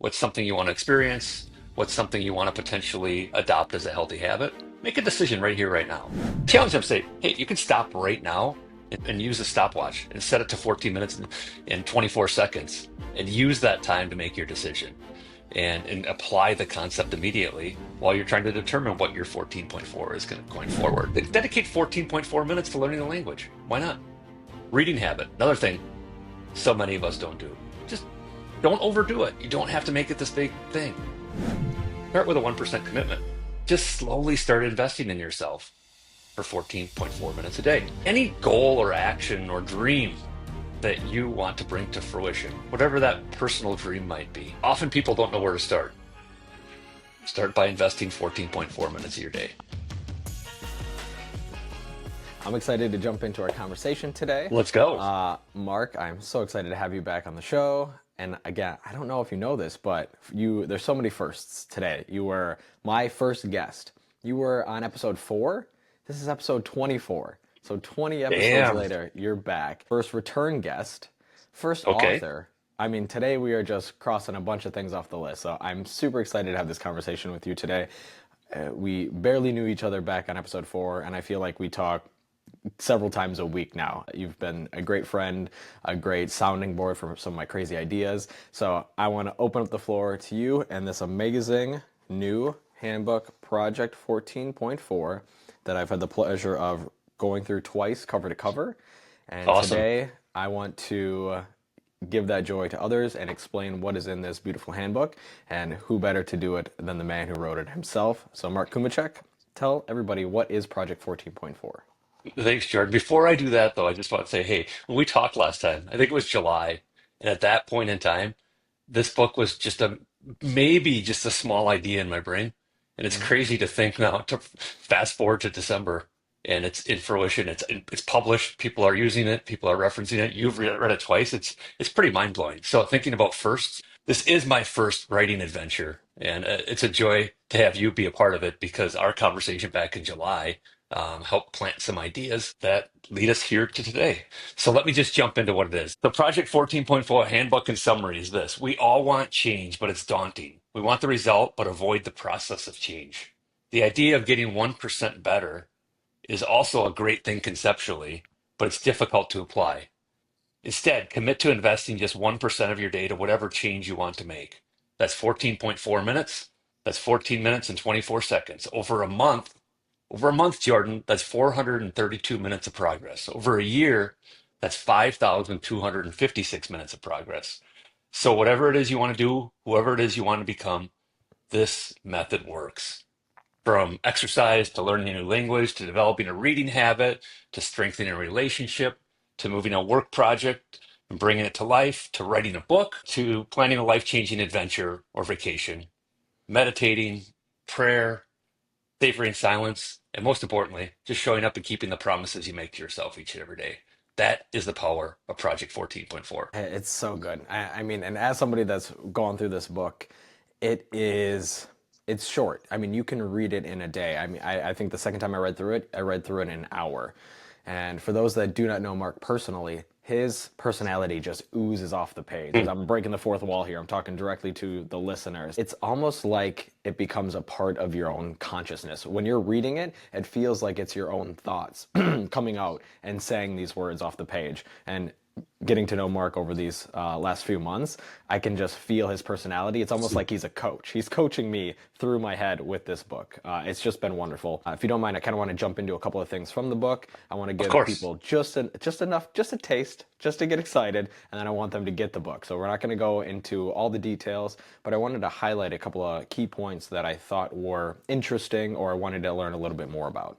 What's something you want to experience? What's something you want to potentially adopt as a healthy habit? Make a decision right here, right now. Challenge them, say, hey, you can stop right now and use a stopwatch and set it to 14 minutes and 24 seconds and use that time to make your decision and apply the concept immediately while you're trying to determine what your 14.4 is going forward. Dedicate 14.4 minutes to learning the language. Why not? Reading habit, another thing so many of us don't do. Just don't overdo it. You don't have to make it this big thing. Start with a 1% commitment. Just slowly start investing in yourself for 14.4 minutes a day. Any goal or action or dream that you want to bring to fruition, whatever that personal dream might be. Often people don't know where to start. Start by investing 14.4 minutes of your day. I'm excited to jump into our conversation today. Let's go. Mark, I'm so excited to have you back on the show. And again, I don't know if you know this, but there's so many firsts today. You were my first guest. You were on episode 4. This is episode 24. So 20 episodes later, you're back. First return guest, first author. I mean, today we are just crossing a bunch of things off the list. So I'm super excited to have this conversation with you today. We barely knew each other back on episode 4, and I feel like we talk several times a week now. You've been a great friend, a great sounding board for some of my crazy ideas. So I want to open up the floor to you and this amazing new handbook, Project 14.4, that I've had the pleasure of going through twice, cover to cover. And today I want to give that joy to others and explain what is in this beautiful handbook, and who better to do it than the man who wrote it himself. So Mark Cumicek, tell everybody, what is Project 14.4? Thanks, Jordan. Before I do that, though, I just want to say, hey, when we talked last time, I think it was July, and at that point in time, this book was just maybe just a small idea in my brain. And it's crazy to think now to fast forward to December and it's in fruition. It's published. People are using it. People are referencing it. You've read it twice. It's pretty mind blowing. So thinking about firsts, this is my first writing adventure, and it's a joy to have you be a part of it because our conversation back in July helped plant some ideas that lead us here to today. So let me just jump into what it is. The Project 14.4 handbook and summary is this. We all want change, but it's daunting. We want the result, but avoid the process of change. The idea of getting 1% better is also a great thing conceptually, but it's difficult to apply. Instead, commit to investing just 1% of your day to whatever change you want to make. That's 14.4 minutes. That's 14 minutes and 24 seconds. Over a month, Jordan, that's 432 minutes of progress. Over a year, that's 5,256 minutes of progress. So whatever it is you want to do, whoever it is you want to become, this method works. From exercise to learning a new language, to developing a reading habit, to strengthening a relationship, to moving a work project and bringing it to life, to writing a book, to planning a life-changing adventure or vacation, meditating, prayer, savoring silence, and most importantly, just showing up and keeping the promises you make to yourself each and every day. That is the power of Project 14.4. It's so good. I mean, and as somebody that's gone through this book, it's short. I mean, you can read it in a day. I mean, I think the second time I read through it in an hour. And for those that do not know Mark personally, his personality just oozes off the page. I'm breaking the fourth wall here. I'm talking directly to the listeners. It's almost like it becomes a part of your own consciousness. When you're reading it, it feels like it's your own thoughts coming out and saying these words off the page. And getting to know Mark over these last few months, I can just feel his personality. It's almost like he's a coach. He's coaching me through my head with this book. It's just been wonderful. If you don't mind, I kind of want to jump into a couple of things from the book. I want to give people just a taste, just to get excited, and then I want them to get the book. So we're not going to go into all the details, but I wanted to highlight a couple of key points that I thought were interesting or I wanted to learn a little bit more about.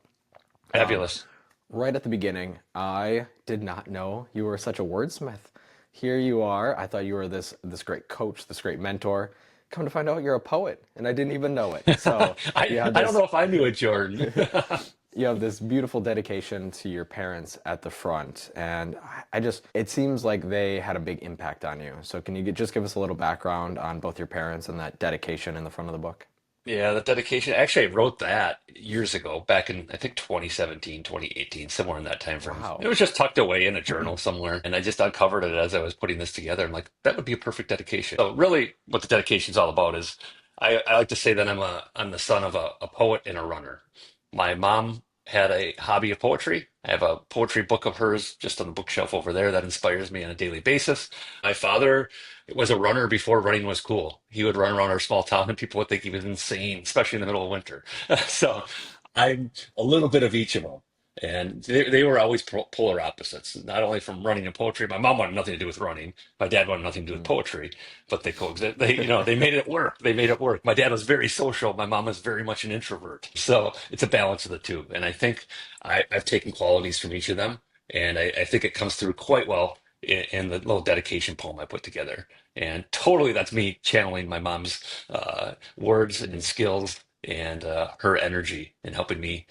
Fabulous. Right at the beginning, I did not know you were such a wordsmith. Here you are. I thought you were this great coach, this great mentor. Come to find out you're a poet, and I didn't even know it. So I don't know if I knew it, Jordan. You have this beautiful dedication to your parents at the front, and it seems like they had a big impact on you. So can you just give us a little background on both your parents and that dedication in the front of the book? Yeah, the dedication. Actually, I wrote that years ago, back in I think 2017, 2018, somewhere in that time frame. It Wow. was just tucked away in a journal somewhere, and I just uncovered it as I was putting this together. I'm like, that would be a perfect dedication. So really, what the dedication is all about is, I like to say that I'm the son of a poet and a runner. My mom had a hobby of poetry. I have a poetry book of hers just on the bookshelf over there that inspires me on a daily basis. My father was a runner before running was cool. He would run around our small town and people would think he was insane, especially in the middle of winter. So I'm a little bit of each of them. And they were always polar opposites, not only from running and poetry. My mom wanted nothing to do with running. My dad wanted nothing to do with Mm. poetry, but they coexist. They made it work. They made it work. My dad was very social. My mom was very much an introvert. So it's a balance of the two. And I think I've taken qualities from each of them. And I think it comes through quite well in the little dedication poem I put together. And totally, that's me channeling my mom's words and Mhm. skills and her energy in helping me,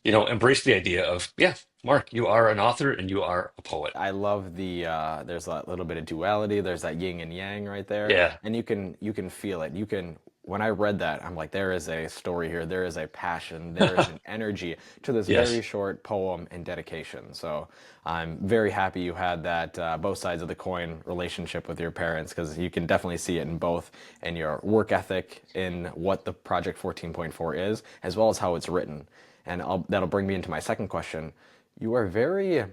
embrace the idea of, yeah, Mark, you are an author and you are a poet. I love there's a little bit of duality, there's that yin and yang right there, Yeah. and you can feel it. You can when I read that, I'm like, there is a story here, there is a passion, there is an energy to this very Yes. short poem and dedication. So I'm very happy you had that both sides of the coin relationship with your parents, because you can definitely see it in both, in your work ethic, in what the Project 14.4 is, as well as how it's written. And that'll bring me into my second question. You are very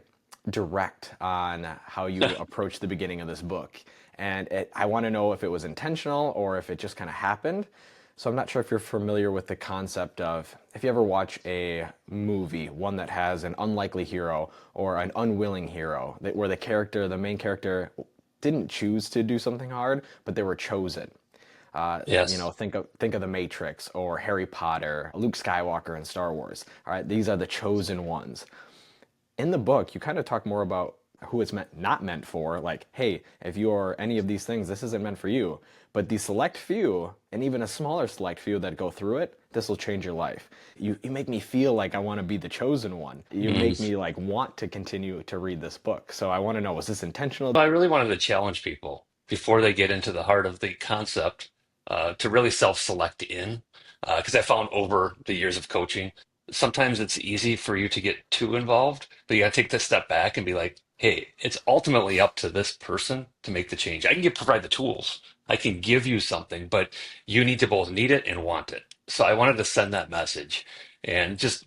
direct on how you approach the beginning of this book. And I want to know if it was intentional or if it just kind of happened. So I'm not sure if you're familiar with the concept of, if you ever watch a movie, one that has an unlikely hero or an unwilling hero, where the main character didn't choose to do something hard, but they were chosen. Yes. Think of the Matrix or Harry Potter, Luke Skywalker in Star Wars. All right, these are the chosen ones. In the book, you kind of talk more about who it's not meant for. Like, hey, if you're any of these things, this isn't meant for you. But the select few, and even a smaller select few that go through it, this will change your life. You make me feel like I want to be the chosen one. You make Mm. me like want to continue to read this book. So I want to know, was this intentional? I really wanted to challenge people before they get into the heart of the concept to really self-select in. Because I found over the years of coaching, sometimes it's easy for you to get too involved, but you got to take this step back and be like, hey, it's ultimately up to this person to make the change. I can provide the tools, I can give you something, but you need to both need it and want it. So I wanted to send that message. And just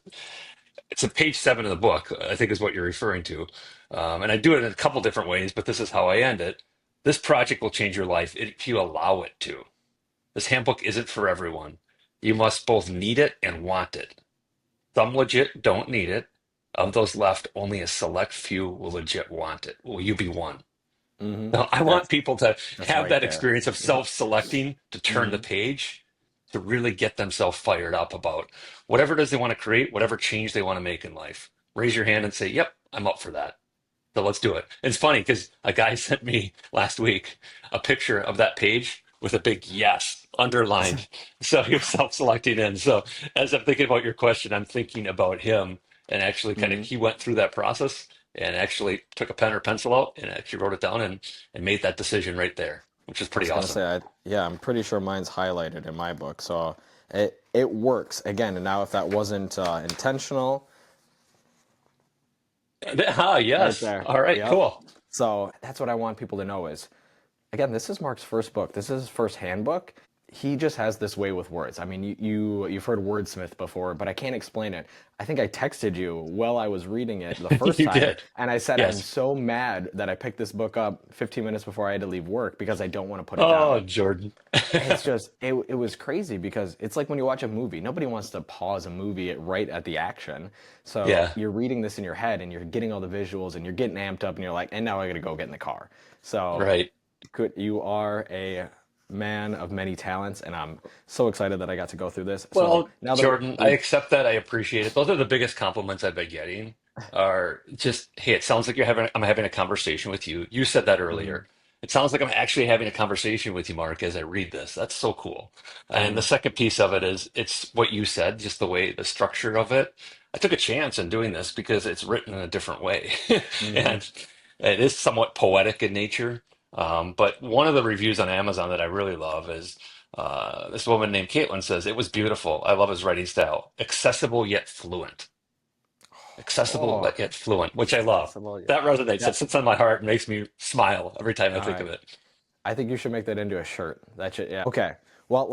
it's in page 7 of the book, I think is what you're referring to. And I do it in a couple different ways, but this is how I end it. This project will change your life if you allow it to. This handbook isn't for everyone. You must both need it and want it. Some legit don't need it. Of those left, only a select few will legit want it. Will you be one? Hmm. Now, I want That's people to that's have right that there. experience of Yep. self-selecting to turn the Hmm. page, to really get themselves fired up about whatever it is they want to create, whatever change they want to make in life. Raise your hand and say, "Yep, I'm up for that." So let's do it. It's funny because a guy sent me last week a picture of that page with a big yes underlined. So he was self-selecting in. So as I'm thinking about your question, I'm thinking about him and actually kind of Hmm. he went through that process and actually took a pen or pencil out and actually wrote it down and made that decision right there, which is I pretty was gonna awesome. say, yeah, I'm pretty sure mine's highlighted in my book, so it works again. And now, if that wasn't intentional, Ah, right yes. there. All right, Yep. cool. So that's what I want people to know is, again, this is Mark's first book. This is his first handbook. He just has this way with words. I mean, you've heard wordsmith before, but I can't explain it. I think I texted you while I was reading it the first You time, did. and I said I'm Yes. so mad that I picked this book up 15 minutes before I had to leave work because I don't want to put it Oh, down. Jordan. It's just it was crazy because it's like when you watch a movie, nobody wants to pause a movie right at the action. So Yeah, you're reading this in your head and you're getting all the visuals and you're getting amped up and you're like, and now I gotta go get in the car. So right. you are a man of many talents, and I'm so excited that I got to go through this. So Well, now that Jordan, I accept that. I appreciate it. Those are the biggest compliments I've been getting. Are just, hey, it sounds like I'm having a conversation with you. You said that Mhm, earlier. It sounds like I'm actually having a conversation with you, Mark, as I read this. That's so cool. And the mhm, second piece of it is it's what you said, just the way the structure of it. I took a chance in doing this because it's written in a different way. mhm, And it is somewhat poetic in nature. But one of the reviews on Amazon that I really love is this woman named Caitlin says, it was beautiful. I love his writing style. Accessible yet fluent. Accessible Oh, yet fluent, which I love. accessible. Yeah. That resonates. Yeah. It sits on my heart and makes me smile every time I All think of right. it. I think you should make that into a shirt. That should, yeah. Okay. Well,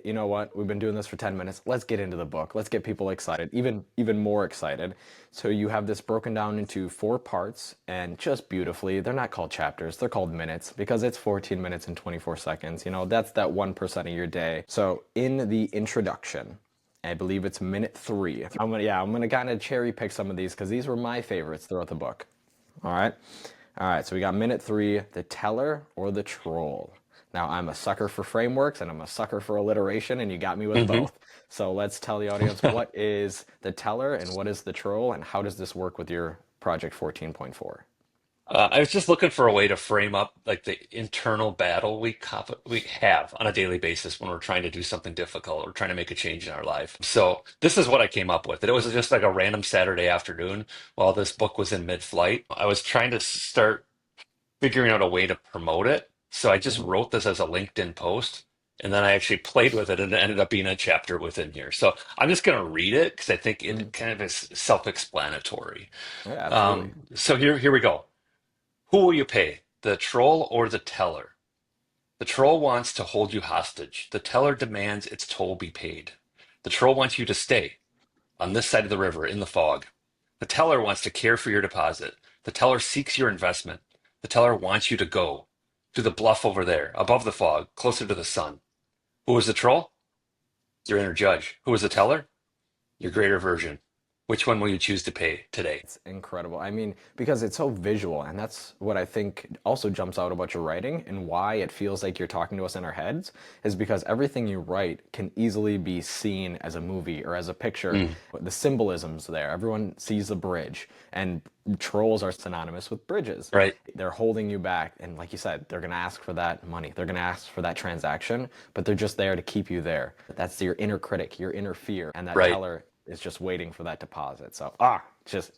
you know what? We've been doing this for 10 minutes. Let's get into the book. Let's get people excited, even more excited. So you have this broken down into 4 parts and just beautifully. They're not called chapters. They're called minutes because it's 14 minutes and 24 seconds. You know, that's that 1% of your day. So in the introduction, I believe it's minute 3. I'm gonna kind of cherry pick some of these because these were my favorites throughout the book. All right. All right, so we got minute 3, the teller or the troll. Now, I'm a sucker for frameworks and I'm a sucker for alliteration, and you got me with Hmm. both. So let's tell the audience what is the teller and what is the troll, and how does this work with your project 14.4? I was just looking for a way to frame up like the internal battle we have on a daily basis when we're trying to do something difficult or trying to make a change in our life. So this is what I came up with. It was just like a random Saturday afternoon while this book was in mid-flight. I was trying to start figuring out a way to promote it. So I just Hmm. wrote this as a LinkedIn post, and then I actually played with it, and it ended up being a chapter within here. So I'm just going to read it because I think Hmm. it kind of is self-explanatory. Yeah, absolutely. So here we go. Who will you pay, the troll or the teller? The troll wants to hold you hostage. The teller demands its toll be paid. The troll wants you to stay on this side of the river in the fog. The teller wants to care for your deposit. The teller seeks your investment. The teller wants you to go to the bluff over there, above the fog, closer to the sun. Who is the troll? Your inner judge. Who is the teller? Your greater version. Which one will you choose to pay today? It's incredible. I mean, because it's so visual, and that's what I think also jumps out about your writing and why it feels like you're talking to us in our heads is because everything you write can easily be seen as a movie or as a picture. Mm, The symbolism's there. Everyone sees the bridge, and trolls are synonymous with bridges. right, They're holding you back, and like you said, they're going to ask for that money. They're going to ask for that transaction, but they're just there to keep you there. That's your inner critic, your inner fear, and that right, teller is just waiting for that deposit. So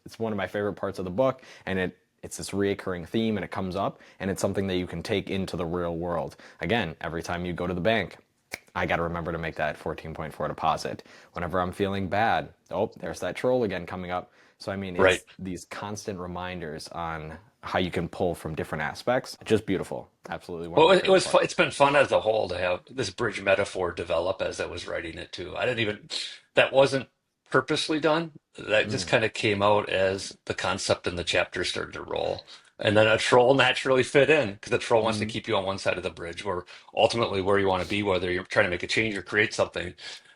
it's one of my favorite parts of the book, and it's this reoccurring theme, and it comes up, and it's something that you can take into the real world. Again, every time you go to the bank, I got to remember to make that 14.4 deposit. Whenever I'm feeling bad, oh, there's that troll again coming up. So I mean, right. it's these constant reminders on how you can pull from different aspects. Just beautiful. Absolutely one of Well, my it favorite was parts. fun. It's been fun as a whole to have this bridge metaphor develop as I was writing it too. I didn't even, that wasn't purposely done. That just Mm, kind of came out as the concept and the chapter started to roll. And then a troll naturally fit in because the troll wants to mm, keep you on one side of the bridge where ultimately where you want to be, whether you're trying to make a change or create something,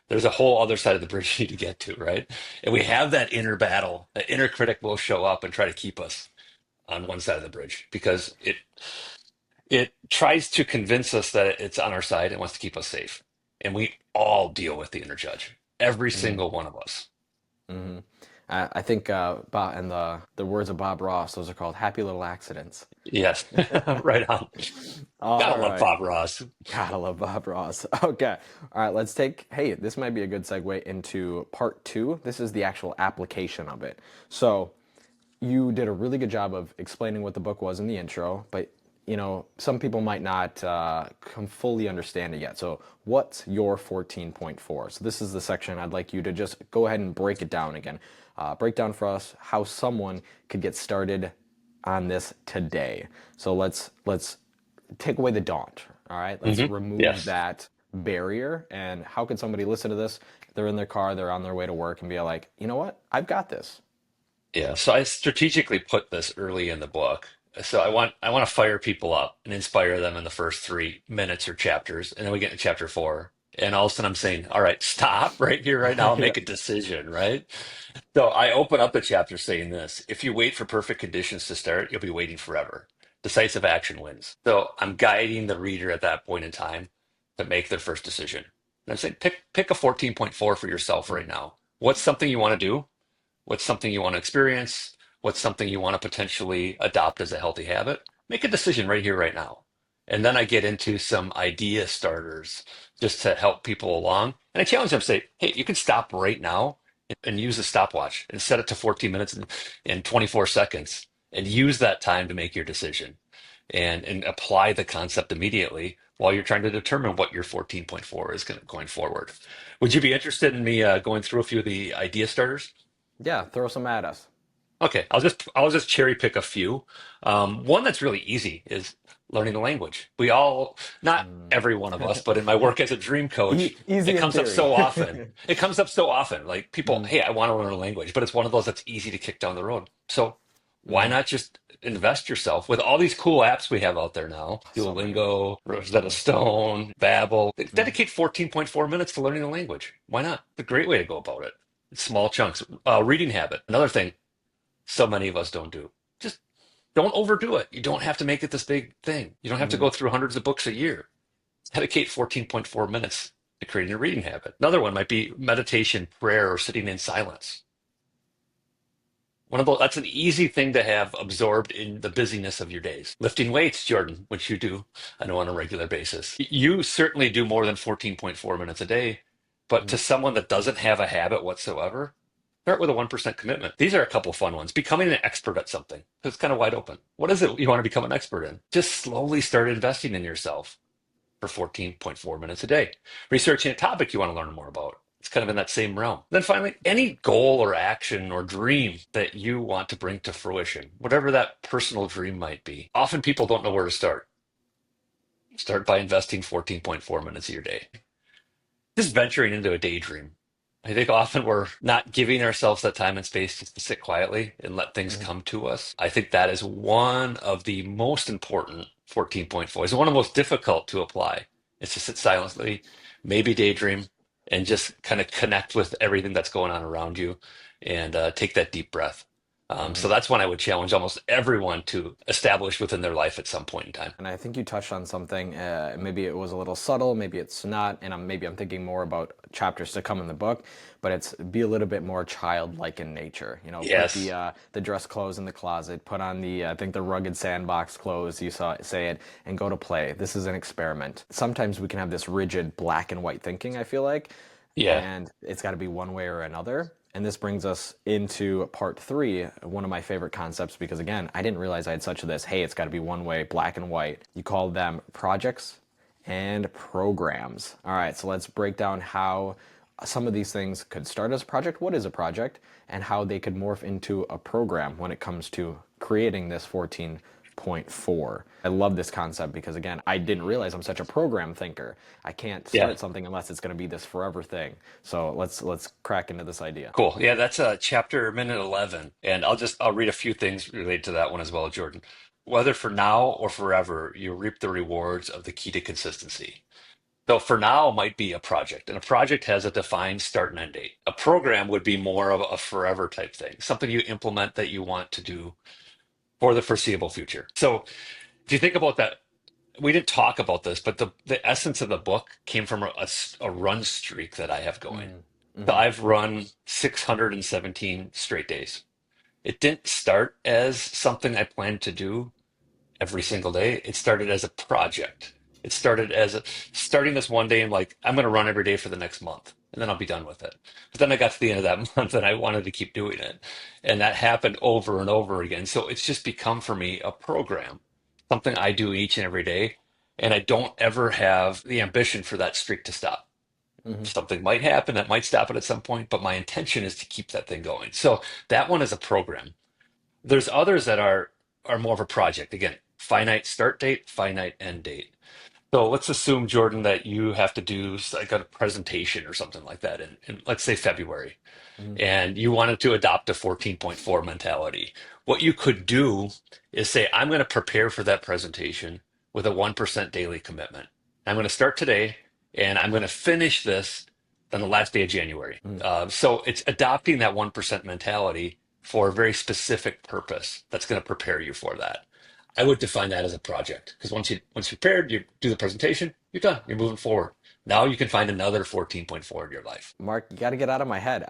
there's a whole other side of the bridge you need to get to, right? And we have that inner battle. That inner critic will show up and try to keep us on one side of the bridge because it tries to convince us that it's on our side and wants to keep us safe. And we all deal with the inner judge, every mm, single one of us. mm. I think, Bob, and the words of Bob Ross, those are called happy little accidents. Yes, right on. All Gotta love right. Bob Ross. Gotta love Bob Ross. Okay. All right, hey, this might be a good segue into part 2. This is the actual application of it. So, you did a really good job of explaining what the book was in the intro, but some people might not fully understand it yet. So, what's your 14.4? So, this is the section I'd like you to just go ahead and break it down again. Break down for us how someone could get started on this today. So, let's take away the daunt. All right, let's remove Yes. that barrier. And how could somebody listen to this? They're in their car, they're on their way to work, and be like, you know what? I've got this. Yeah. So I strategically put this early in the book. So I want to fire people up and inspire them in the first 3 minutes or chapters, and then we get to chapter 4, and all of a sudden I'm saying, "All right, stop right here, right now, and Yeah. make a decision." Right. So I open up the chapter saying this: if you wait for perfect conditions to start, you'll be waiting forever. Decisive action wins. So I'm guiding the reader at that point in time to make their first decision. And I'm saying, pick a 14.4 for yourself right Mm, now. What's something you want to do? What's something you want to experience? What's something you want to potentially adopt as a healthy habit? Make a decision right here, right now. And then I get into some idea starters just to help people along. And I challenge them, say, hey, you can stop right now and use a stopwatch and set it to 14 minutes and 24 seconds and use that time to make your decision. and apply the concept immediately while you're trying to determine what your 14.4 is going forward. Would you be interested in me going through a few of the idea starters? Yeah, throw some at us. Okay, I'll just cherry pick a few. One that's really easy is learning a language. We all, not Mm. every one of us, but in my work as a dream coach, it Easy in comes up theory. so often. It comes up so often. Like people, Mm, hey, I want to learn a language, but it's one of those that's easy to kick down the road. So why mhm. not just invest yourself with all these cool apps we have out there now? So many. Duolingo, Rosetta Mm, Stone, Babbel. mhm. Dedicate 14.4 minutes to learning a language. Why not? It's a great way to go about it. It's small chunks. Reading habit. Another thing so many of us don't do. Just don't overdo it. You don't have to make it this big thing. You don't have to Mhm. go through hundreds of books a year. Dedicate 14.4 minutes to creating a reading habit. Another one might be meditation, prayer, or sitting in silence. One of those, that's an easy thing to have absorbed in the busyness of your days. Lifting weights, Jordan, which you do, I know on a regular basis. You certainly do more than 14.4 minutes a day, but Mhm. to someone that doesn't have a habit whatsoever, start with a 1% commitment. These are a couple fun ones. Becoming an expert at something. It's kind of wide open. What is it you want to become an expert in? Just slowly start investing in yourself for 14.4 minutes a day. Researching a topic you want to learn more about. It's kind of in that same realm. Then finally, any goal or action or dream that you want to bring to fruition, whatever that personal dream might be. Often people don't know where to start. Start by investing 14.4 minutes of your day. Just venturing into a daydream. I think often we're not giving ourselves that time and space just to sit quietly and let things Mhm. come to us. I think that is one of the most important 14.4. It's one of the most difficult to apply. It's to sit silently, maybe daydream, and just kind of connect with everything that's going on around you and take that deep breath. So Mhm. that's one I would challenge almost everyone to establish within their life at some point in time. And I think you touched on something. Maybe it was a little subtle, maybe it's not, and maybe I'm thinking more about chapters to come in the book. But it's be a little bit more childlike in nature. You know, put Yes. the dress clothes in the closet, put on the I think the rugged sandbox clothes. You saw say it, and go to play. This is an experiment. Sometimes we can have this rigid black and white thinking, I feel like, Yeah. and it's got to be one way or another. And this brings us into part three, one of my favorite concepts, because again, I didn't realize I had such this, hey, it's got to be one way, black and white. You call them projects and programs. All right, so let's break down how some of these things could start as a project, what is a project, and how they could morph into a program when it comes to creating this 14.4. I love this concept because again, I didn't realize I'm such a program thinker. I can't Yeah. start something unless it's going to be this forever thing. So let's crack into this idea. Cool. Yeah, that's chapter minute 11. And I'll read a few things related to that one as well, Jordan. Whether for now or forever, you reap the rewards of the key to consistency. So for now might be a project, and a project has a defined start and end date. A program would be more of a forever type thing, something you implement that you want to do for the foreseeable future. So if you think about that, we didn't talk about this, but the essence of the book came from a run streak that I have going. Mm, So hmm. I've run 617 straight days. It didn't start as something I planned to do every single day. It started as a project. It started as starting this one day and like, I'm going to run every day for the next month and then I'll be done with it. But then I got to the end of that month and I wanted to keep doing it. And that happened over and over again. So it's just become for me a program, something I do each and every day. And I don't ever have the ambition for that streak to stop. Hmm. Something might happen that might stop it at some point, but my intention is to keep that thing going. So that one is a program. There's others that are more of a project. Again, finite start date, finite end date. So let's assume, Jordan, that you have to do like a presentation or something like that in let's say February, Hmm. and you wanted to adopt a 14.4 mentality. What you could do is say, I'm going to prepare for that presentation with a 1% daily commitment. I'm going to start today and I'm going to finish this on the last day of January. So it's adopting that 1% mentality for a very specific purpose that's going to prepare you for that. I would define that as a project because once you're prepared, you do the presentation, you're done, you're moving forward. Now you can find another 14.4 in your life. Mark, you got to get out of my head.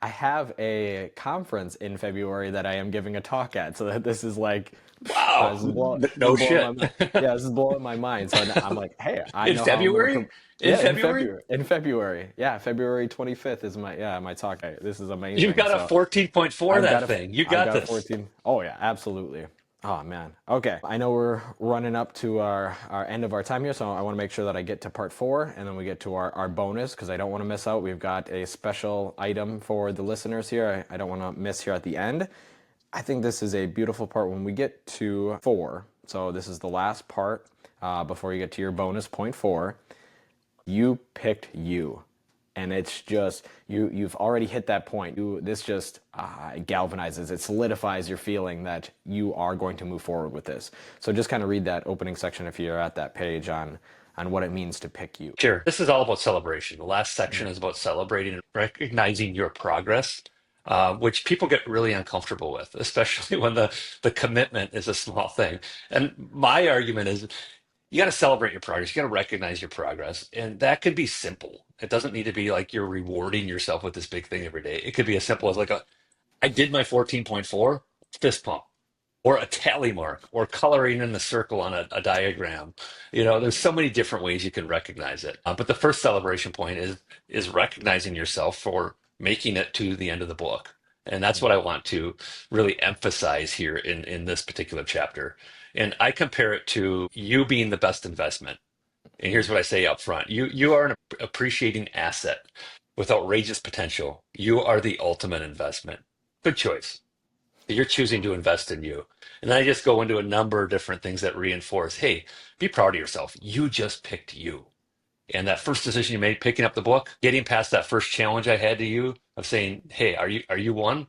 I have a conference in February that I am giving a talk at, so that this is like, Wow. this is No blowing my shit. mind. Yeah, this is blowing my mind. So I'm like, hey, I In know how I'm gonna. February? In Yeah, in February? February. In February. Yeah, February 25th is my talk. This is You've amazing. got a So 14.4 I've got that a thing. You I've got got a this. 14. Oh yeah, absolutely. Oh man. Okay. I know we're running up to our end of our time here, so I want to make sure that I get to part four and then we get to our bonus because I don't want to miss out. We've got a special item for the listeners here. I don't want to miss here at the end. I think this is a beautiful part when we get to four. So this is the last part before you get to your bonus point four. You picked you, and it's just you've already hit that point. This just galvanizes, it solidifies your feeling that you are going to move forward with this. So just kind of read that opening section if you're at that page on what it means to pick you. Sure. This is all about celebration. The last section is about celebrating and recognizing your progress, which people get really uncomfortable with, especially when the commitment is a small thing. And my argument is you got to celebrate your progress. You got to recognize your progress. And that could be simple. It doesn't need to be like you're rewarding yourself with this big thing every day. It could be as simple as like I did my 14.4 fist pump or a tally mark or coloring in a circle on a diagram. There's so many different ways you can recognize it. But the first celebration point is recognizing yourself for making it to the end of the book. And that's what I want to really emphasize here in this particular chapter. And I compare it to you being the best investment. And here's what I say up front. You are an appreciating asset with outrageous potential. You are the ultimate investment. Good choice. You're choosing to invest in you. And then I just go into a number of different things that reinforce, hey, be proud of yourself. You just picked you. And that first decision you made, picking up the book, getting past that first challenge I had to you of saying, hey, are you one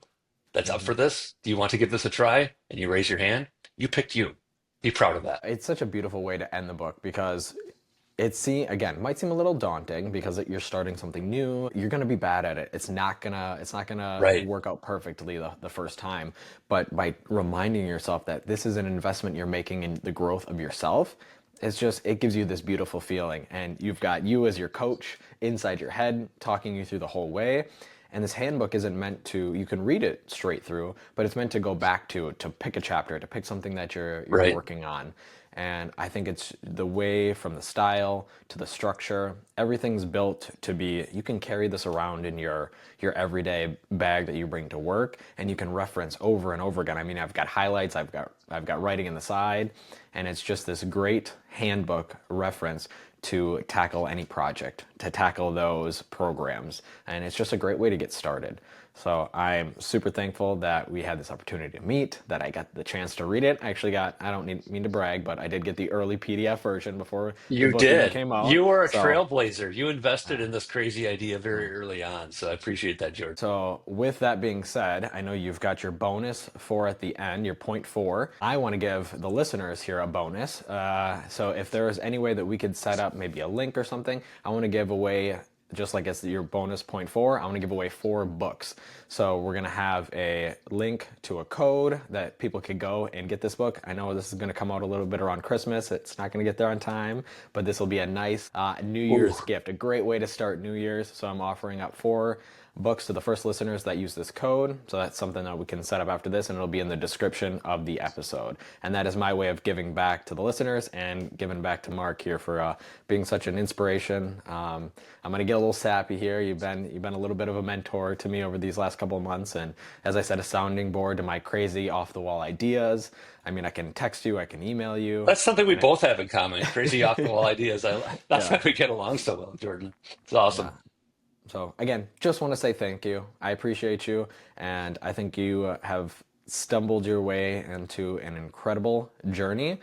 that's up Mm-hmm. for this? Do you want to give this a try? And you raise your hand. You picked you. Be proud of that. It's such a beautiful way to end the book because again might seem a little daunting because you're starting something new. You're gonna be bad at it. It's not gonna Right. work out perfectly the first time. But by reminding yourself that this is an investment you're making in the growth of yourself, it gives you this beautiful feeling. And you've got you as your coach inside your head talking you through the whole way. And this handbook isn't meant to, you can read it straight through, but it's meant to go back to pick a chapter, to pick something that you're Right. working on. And I think it's the way from the style to the structure, everything's built to be, you can carry this around in your everyday bag that you bring to work and you can reference over and over again. I mean, I've got highlights, I've got writing in the side, and it's just this great handbook reference to tackle any project, to tackle those programs. And it's just a great way to get started. So I'm super thankful that we had this opportunity to meet, that I got the chance to read it. I actually I don't mean to brag, but I did get the early PDF version before the You book even did. came out. You were a So trailblazer. You invested in this crazy idea very early on. So I appreciate that, George. So, with that being said, I know you've got your bonus for at the end, your point four. I want to give the listeners here a bonus. So, if there is any way that we could set up maybe a link or something, I want to give away, just like it's your bonus point four, I want to give away 4 books. So, we're going to have a link to a code that people could go and get this book. I know this is going to come out a little bit around Christmas. It's not going to get there on time, but this will be a nice New Ooh. Year's gift, a great way to start New Year's. So, I'm offering up 4 books to the first listeners that use this code. So that's something that we can set up after this, and it'll be in the description of the episode. And that is my way of giving back to the listeners and giving back to Mark here for being such an inspiration. I'm gonna get a little sappy here. You've been a little bit of a mentor to me over these last couple of months, and as I said, a sounding board to my crazy off the wall ideas. I mean, I can text you, I can email you, That's something we and both have in common. Crazy off the wall ideas. That's yeah, why we get along so well, Jordan. It's awesome. yeah. So again, just want to say thank you. I appreciate you, and I think you have stumbled your way into an incredible journey.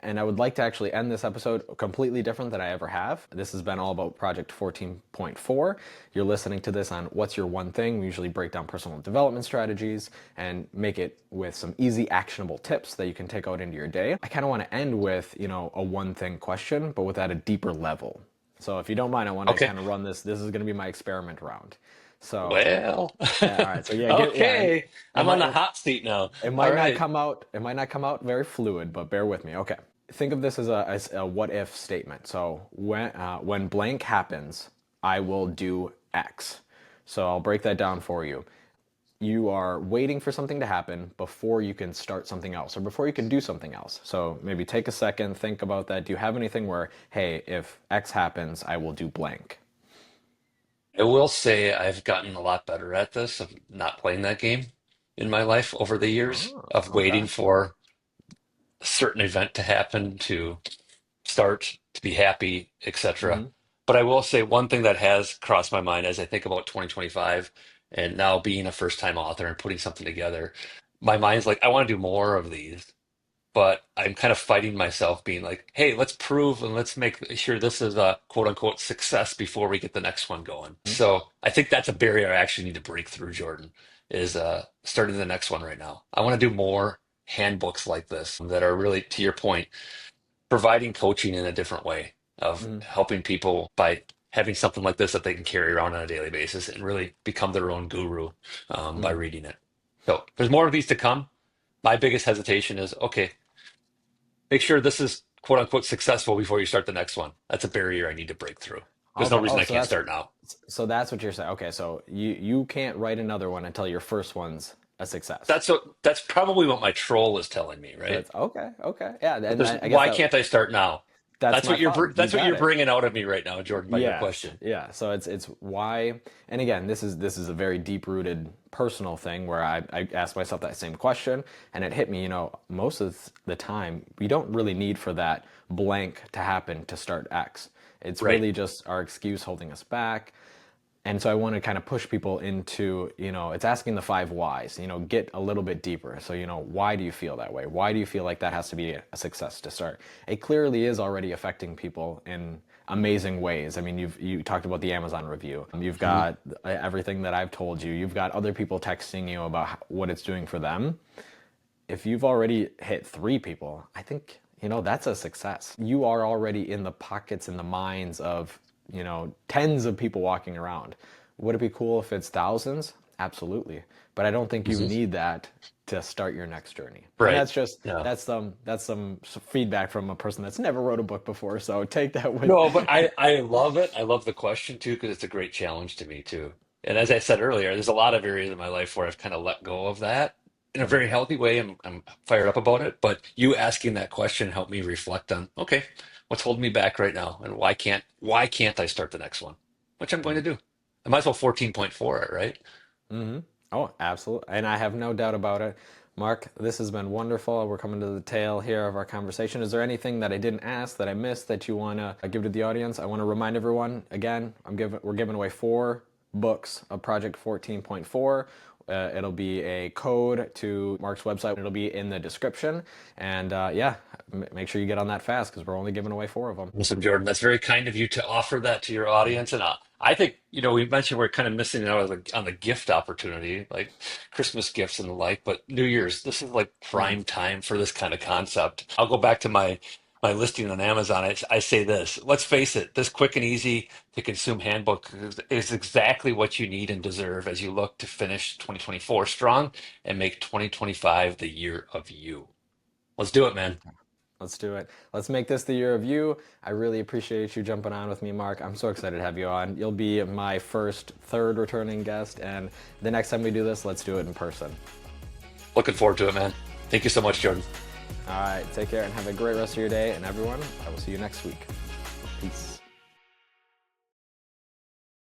And I would like to actually end this episode completely different than I ever have. This has been all about Project 14.4. You're listening to this on What's Your One Thing. We usually break down personal development strategies and make it with some easy actionable tips that you can take out into your day. I kind of want to end with, a one thing question, but with at a deeper level. So if you don't mind, I want to Okay. kind of run this. This is going to be my experiment round. So, Well, yeah, all right. So yeah, okay. it I'm on the might hot seat now. it All might not right. come out. It might not come out very fluid, but bear with me. Okay. Think of this as a what if statement. So when blank happens, I will do X. So I'll break that down for you. You are waiting for something to happen before you can start something else or before you can do something else. So maybe take a second, think about that. Do you have anything where, hey, if X happens, I will do blank? I will say I've gotten a lot better at this of not playing that game in my life over the years Oh, of okay. waiting for a certain event to happen to start, to be happy, etc. Hmm. But I will say one thing that has crossed my mind as I think about 2025 and now being a first time author and putting something together, my mind's like, I want to do more of these, but I'm kind of fighting myself, being like, hey, let's prove and let's make sure this is a quote unquote success before we get the next one going. So I think that's a barrier I actually need to break through, Jordan, is starting the next one right now. I want to do more handbooks like this that are really, to your point, providing coaching in a different way of Hmm. helping people by having something like this that they can carry around on a daily basis and really become their own guru by Hmm. reading it. So there's more of these to come. My biggest hesitation is okay, make sure this is quote unquote successful before you start the next one. That's a barrier I need to break through. There's no Okay. reason Oh, I can't start now. so that's what you're saying. Okay, so you can't write another one until your first one's a success. That's probably what my troll is telling me, right? That's okay. Okay. Yeah, But and there's I guess why can't I start now? that's my thought. You That's what got you're it. bringing out of me right now, Jordan, by your Yes, question. yeah. So it's why, and again, this is a very deep rooted personal thing where I asked myself that same question, and it hit me. Most of the time, we don't really need for that blank to happen to start X. It's Right. really just our excuse holding us back. And so I want to kind of push people into, it's asking the five whys, get a little bit deeper. So, why do you feel that way? Why do you feel like that has to be a success to start? It clearly is already affecting people in amazing ways. I mean, you talked about the Amazon review. You've Mhm. got everything that I've told you. You've got other people texting you about what it's doing for them. If you've already hit three people, I think, that's a success. You are already in the pockets and the minds of, tens of people walking around. Would it be cool if it's thousands? Absolutely. But I don't think you Mhm. need that to start your next journey. And Right. that's just No. that's some feedback from a person that's never wrote a book before. So take that with. No, but I love it. I love the question too because it's a great challenge to me too. And as I said earlier, there's a lot of areas in my life where I've kind of let go of that in a very healthy way. I'm fired up about it. But you asking that question helped me reflect on, okay, what's holding me back right now, and why can't I start the next one? Which I'm going to do. I might as well 14.4 it, right? Hmm. Oh, absolutely. And I have no doubt about it. Mark, this has been wonderful. We're coming to the tail here of our conversation. Is there anything that I didn't ask that I missed that you want to give to the audience? I want to remind everyone again, we're giving away 4 books of Project 14.4. It'll be a code to Mark's website. It'll be in the description. And yeah, make sure you get on that fast because we're only giving away 4 of them. Listen, Jordan, that's very kind of you to offer that to your audience. And I think, we mentioned we're kind of missing out on the gift opportunity, like Christmas gifts and the like, but New Year's, this is like Mm. prime time for this kind of concept. I'll go back to my listing on Amazon. I say this, let's face it, this quick and easy to consume handbook is exactly what you need and deserve as you look to finish 2024 strong and make 2025 the year of you. Let's do it, man. Let's do it. Let's make this the year of you. I really appreciate you jumping on with me, Mark. I'm so excited to have you on. You'll be my third returning guest, and the next time we do this, let's do it in person. Looking forward to it, man. Thank you so much, Jordan. All right, take care and have a great rest of your day. And everyone, I will see you next week. Peace.